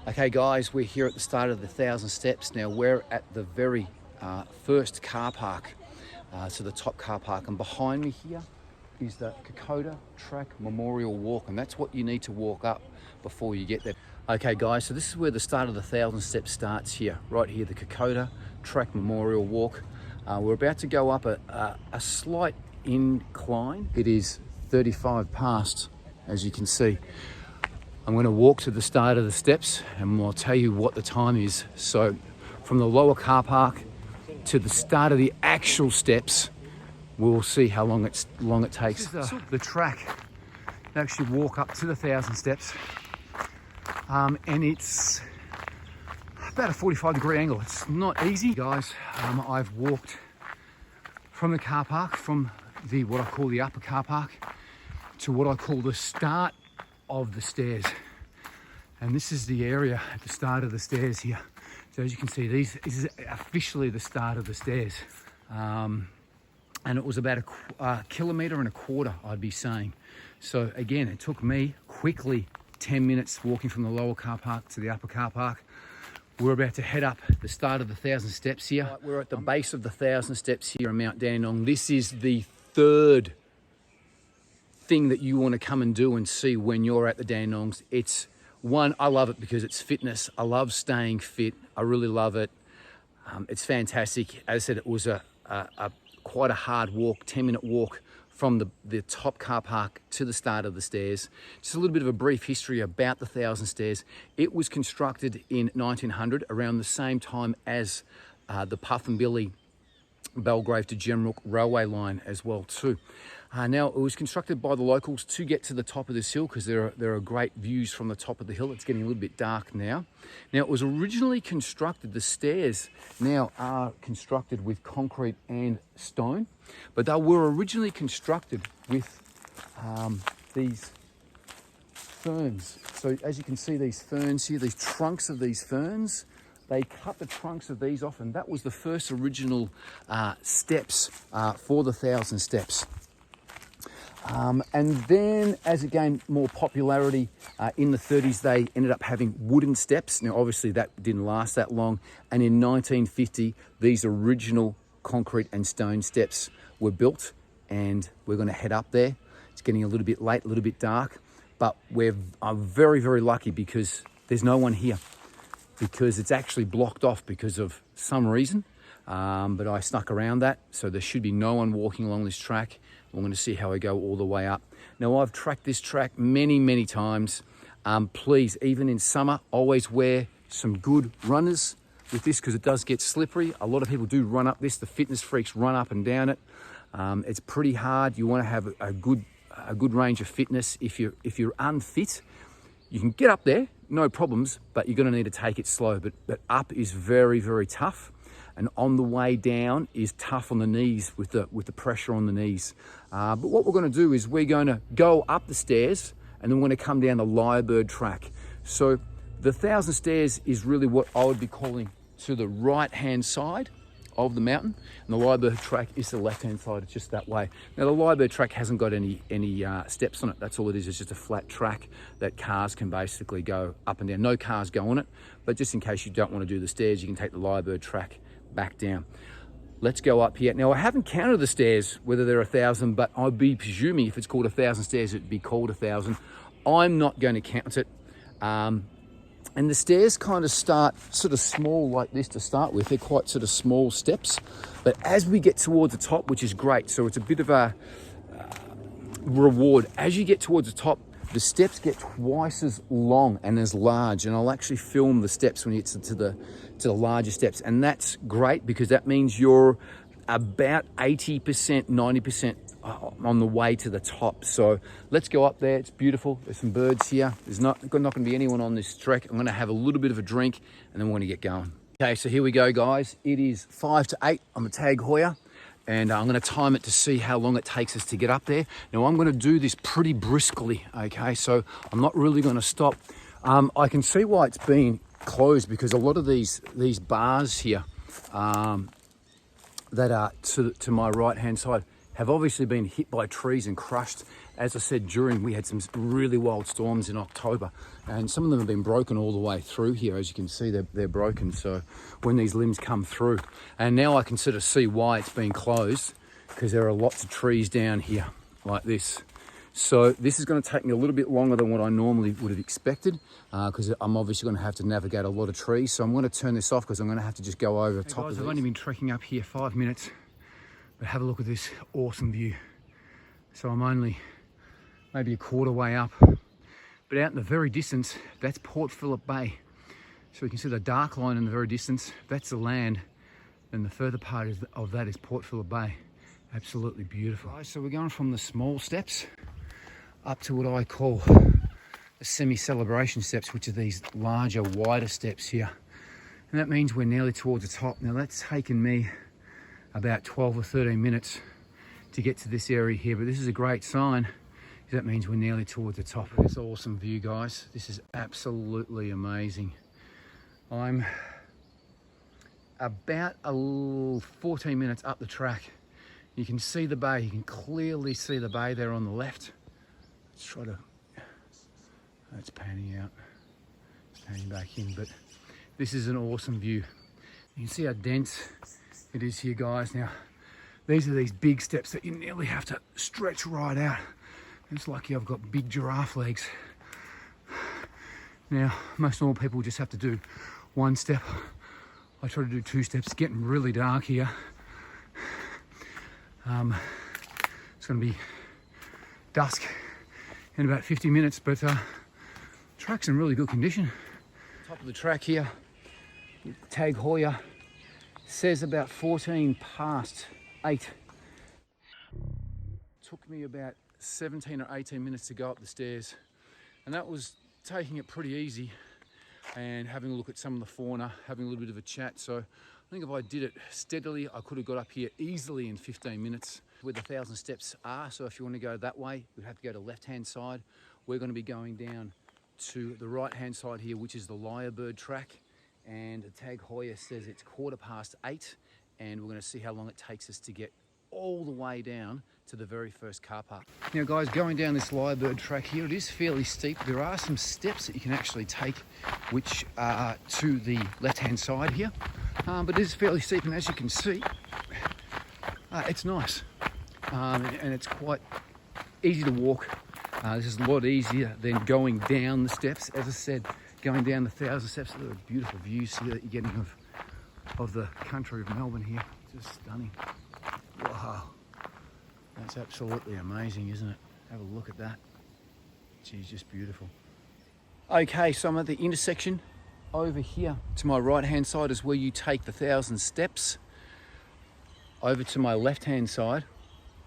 Okay guys, we're here at the start of the 1,000 steps. Now we're at the very first car park, so the top car park, and behind me here is the Kokoda Track Memorial Walk, and that's what you need to walk up before you get there. Okay guys, so this is where the start of the 1,000 steps starts here, right here, the Kokoda Track Memorial Walk. We're about to go up a slight incline. It is 35 past, as you can see. I'm going to walk to the start of the steps and I'll tell you what the time is. So from the lower car park to the start of the actual steps, we'll see how long it takes. This is the track to actually walk up to the 1,000 steps, and it's about a 45-degree angle. It's not easy, guys. I've walked from the car park, from what I call the upper car park, to what I call the start of the stairs, and this is the area at the start of the stairs here. So as you can see, this is officially the start of the stairs, and it was about a kilometre and a quarter, I'd be saying. So again, it took me quickly 10 minutes walking from the lower car park to the upper car park. We're about to head up the start of the 1,000 steps here. We're at the base of the 1,000 steps here on Mount Dandenong. This is the third thing that you want to come and do and see when you're at the Dandenongs. It's one, I love it because it's fitness. I love staying fit. I really love it. It's fantastic. As I said, it was quite a hard walk, 10-minute walk from the top car park to the start of the stairs. Just a little bit of a brief history about the 1,000 stairs. It was constructed in 1900, around the same time as the Puff and Billy Belgrave to Gembrook railway line as well too. Now it was constructed by the locals to get to the top of this hill because there are great views from the top of the hill. It's getting a little bit dark now. Now it was originally constructed, the stairs now are constructed with concrete and stone, but they were originally constructed with these ferns. So as you can see, these ferns here, these trunks of these ferns, they cut the trunks of these off, and that was the first original steps for the 1,000 steps. And then as it gained more popularity in the 30s, they ended up having wooden steps. Now obviously that didn't last that long, and in 1950 these original concrete and stone steps were built, and we're going to head up there. It's getting a little bit late, a little bit dark, but I'm very, very lucky because there's no one here, because it's actually blocked off because of some reason, but I snuck around that, so there should be no one walking along this track. We're going to see how I go all the way up. Now I've tracked this track many times. Please, even in summer, always wear some good runners with this because it does get slippery. A lot of people do run up this. The fitness freaks run up and down it. It's pretty hard. You want to have a good range of fitness. If you're unfit, you can get up there, no problems, but you're going to need to take it slow. But up is very tough, and on the way down is tough on the knees with the pressure on the knees. But what we're going to do is we're going to go up the stairs, and then we're going to come down the Lyrebird track. So the 1,000 stairs is really what I would be calling to the right-hand side of the mountain, and the Lyrebird track is the left-hand side. It's just that way. Now the Lyrebird track hasn't got any steps on it. That's all it is. It's just a flat track that cars can basically go up and down. No cars go on it, but just in case you don't want to do the stairs, you can take the Lyrebird track back down. Let's go up here. Now I haven't counted the stairs, whether they're 1,000, but I'd be presuming if it's called 1,000 stairs, it'd be called 1,000. I'm not going to count it. And the stairs kind of start sort of small like this to start with. They're quite sort of small steps, but as we get towards the top, which is great, so it's a bit of a reward. As you get towards the top, the steps get twice as long and as large, and I'll actually film the steps when you get to the larger steps, and that's great because that means you're about 80%, 90% on the way to the top. So let's go up there. It's beautiful. There's some birds here. There's not going to be anyone on this trek. I'm going to have a little bit of a drink, and then we're going to get going. Okay, so here we go, guys. It is 5 to 8 on the Tag Heuer, and I'm going to time it to see how long it takes us to get up there. Now I'm going to do this pretty briskly, okay? So I'm not really going to stop. I can see why it's been closed because a lot of these bars here that are to my right hand side have obviously been hit by trees and crushed, as I said, we had some really wild storms in October, and some of them have been broken all the way through here. As you can see, they're broken. So when these limbs come through, and now I can sort of see why it's been closed, because there are lots of trees down here like this. So this is going to take me a little bit longer than what I normally would have expected, because I'm obviously going to have to navigate a lot of trees. So I'm going to turn this off because I'm going to have to just go over the top of it. I've only been trekking up here 5 minutes, but have a look at this awesome view. So I'm only maybe a quarter way up, but out in the very distance, that's Port Phillip Bay. So you can see the dark line in the very distance, that's the land, and the further part of that is Port Phillip Bay. Absolutely beautiful. Right, so we're going from the small steps up to what I call the semi-celebration steps, which are these larger, wider steps here. And that means we're nearly towards the top. Now that's taken me about 12 or 13 minutes to get to this area here, but this is a great sign. That means we're nearly towards the top of this awesome view, guys. This is absolutely amazing. I'm about 14 minutes up the track. You can see the bay. You can clearly see the bay there on the left. Let's try to... That's panning out. It's panning back in, but this is an awesome view. You can see how dense it is here, guys. Now, these are these big steps that you nearly have to stretch right out. It's lucky I've got big giraffe legs. Now, most normal people just have to do one step. I try to do 2 steps. It's getting really dark here. It's going to be dusk in about 50 minutes, but track's in really good condition. Top of the track here, Tag Heuer says about 14 past 8. Took me about 17 or 18 minutes to go up the stairs, and that was taking it pretty easy and having a look at some of the fauna, having a little bit of a chat. So I think if I did it steadily, I could have got up here easily in 15 minutes. Where the 1,000 steps are, so if you want to go that way, you'd have to go to the left-hand side. We're going to be going down to the right-hand side here, which is the Lyrebird track, and the Tag Heuer says it's 8:15, and we're going to see how long it takes us to get all the way down to the very first car park. Now guys, going down this Lyrebird track here, it is fairly steep. There are some steps that you can actually take which are to the left-hand side here, but it is fairly steep, and as you can see, it's nice, and it's quite easy to walk. This is a lot easier than going down the steps. As I said, going down the 1,000 steps, there are beautiful views here that you're getting of the country of Melbourne here. Just stunning. Wow, that's absolutely amazing, isn't it? Have a look at that. Geez, just beautiful. Okay, so I'm at the intersection. Over here to my right hand side is where you take the 1,000 steps. Over to my left hand side,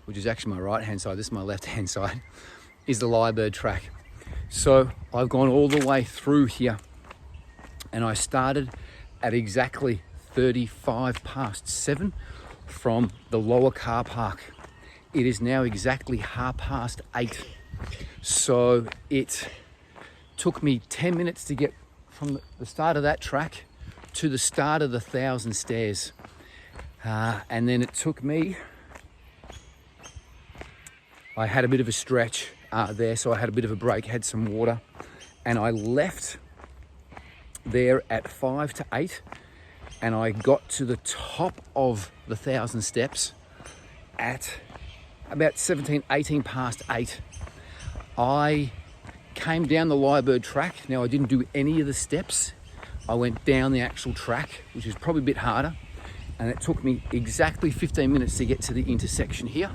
which is actually my right hand side, this is my left hand side, is the Lyrebird track. So I've gone all the way through here, and I started at exactly 35 past 7 from the lower car park. It is now exactly 8:30. So it took me 10 minutes to get from the start of that track to the start of the 1,000 stairs. And then it took me, I had a bit of a stretch there, so I had a bit of a break, had some water, and I left there at 5 to 8, and I got to the top of the 1,000 steps at about 18 past 8. I came down the Lyrebird track. Now, I didn't do any of the steps. I went down the actual track, which is probably a bit harder, and it took me exactly 15 minutes to get to the intersection here,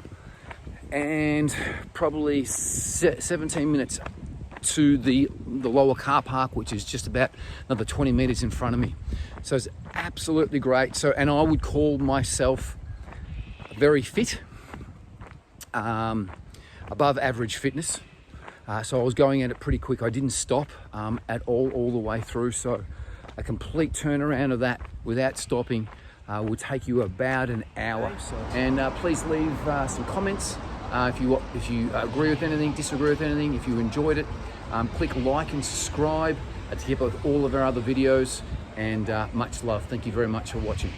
and probably 17 minutes to the lower car park, which is just about another 20 meters in front of me. So it's absolutely great. So, and I would call myself very fit, above average fitness. So I was going at it pretty quick. I didn't stop at all the way through. So a complete turnaround of that without stopping will take you about an hour. And please leave some comments if you agree with anything, disagree with anything. If you enjoyed it, click like and subscribe to keep up with all of our other videos. And much love. Thank you very much for watching.